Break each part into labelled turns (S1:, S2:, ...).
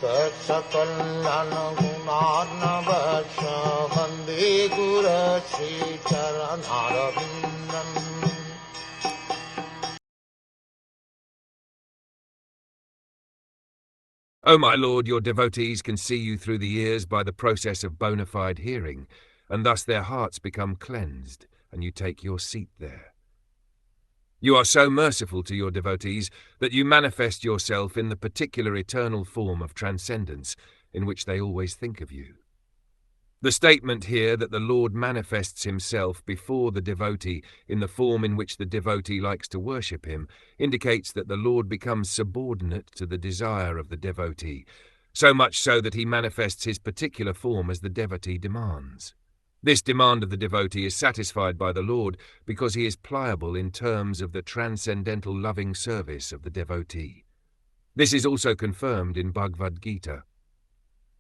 S1: Saksakallan gunarnavasya Vande Guru Sri Charanaravindan.
S2: O my Lord, your devotees can see you through the ears by the process of bona fide hearing, and thus their hearts become cleansed, and you take your seat there. You are so merciful to your devotees that you manifest yourself in the particular eternal form of transcendence in which they always think of you. The statement here that the Lord manifests himself before the devotee in the form in which the devotee likes to worship him indicates that the Lord becomes subordinate to the desire of the devotee, so much so that he manifests his particular form as the devotee demands. This demand of the devotee is satisfied by the Lord because he is pliable in terms of the transcendental loving service of the devotee. This is also confirmed in Bhagavad Gita.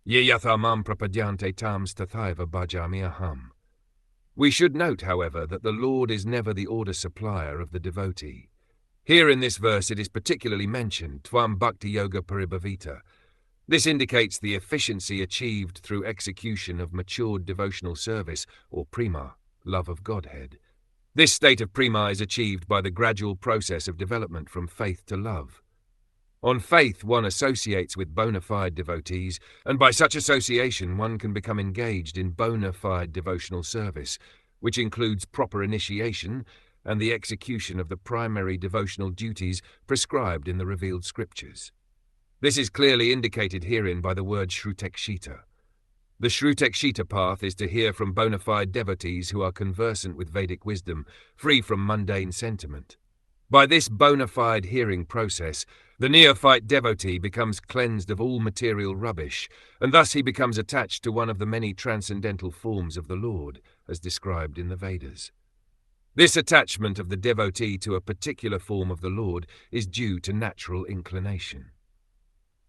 S2: Ye yatha mam prapadyante tam stathaiva bhajami aham. We should note, however, that the Lord is never the order supplier of the devotee. Here in this verse it is particularly mentioned, Tvam Bhakti Yoga Paribhavita. This indicates the efficiency achieved through execution of matured devotional service, or prema, love of Godhead. This state of prema is achieved by the gradual process of development from faith to love. On faith, one associates with bona fide devotees, and by such association one can become engaged in bona fide devotional service, which includes proper initiation and the execution of the primary devotional duties prescribed in the revealed scriptures. This is clearly indicated herein by the word Shrutekshita. The Shrutekshita path is to hear from bona fide devotees who are conversant with Vedic wisdom, free from mundane sentiment. By this bona fide hearing process, the neophyte devotee becomes cleansed of all material rubbish, and thus he becomes attached to one of the many transcendental forms of the Lord, as described in the Vedas. This attachment of the devotee to a particular form of the Lord is due to natural inclination.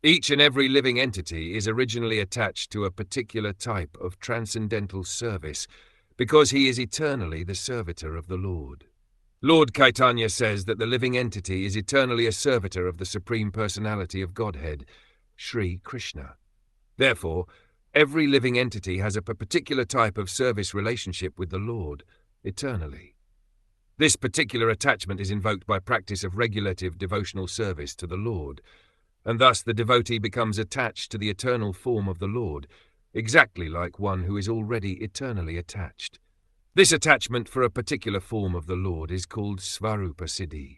S2: Each and every living entity is originally attached to a particular type of transcendental service because he is eternally the servitor of the Lord. Lord Caitanya says that the living entity is eternally a servitor of the Supreme Personality of Godhead, Sri Krishna. Therefore, every living entity has a particular type of service relationship with the Lord, eternally. This particular attachment is invoked by practice of regulative devotional service to the Lord, and thus the devotee becomes attached to the eternal form of the Lord, exactly like one who is already eternally attached. This attachment for a particular form of the Lord is called Svarupa Siddhi.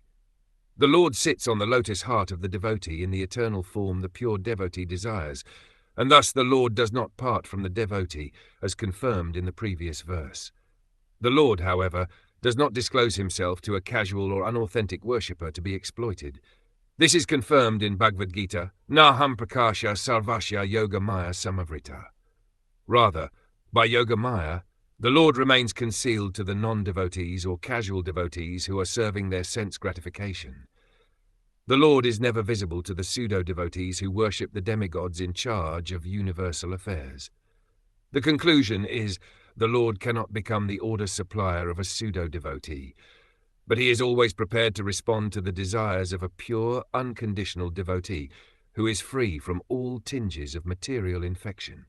S2: The Lord sits on the lotus heart of the devotee in the eternal form the pure devotee desires, and thus the Lord does not part from the devotee, as confirmed in the previous verse. The Lord, however, does not disclose himself to a casual or unauthentic worshipper to be exploited. This is confirmed in Bhagavad Gita, Naham Prakasha Sarvasya Yoga Maya Samavrita. Rather, by Yoga Maya, the Lord remains concealed to the non-devotees or casual devotees who are serving their sense gratification. The Lord is never visible to the pseudo-devotees who worship the demigods in charge of universal affairs. The conclusion is the Lord cannot become the order supplier of a pseudo-devotee, but he is always prepared to respond to the desires of a pure, unconditional devotee who is free from all tinges of material infection.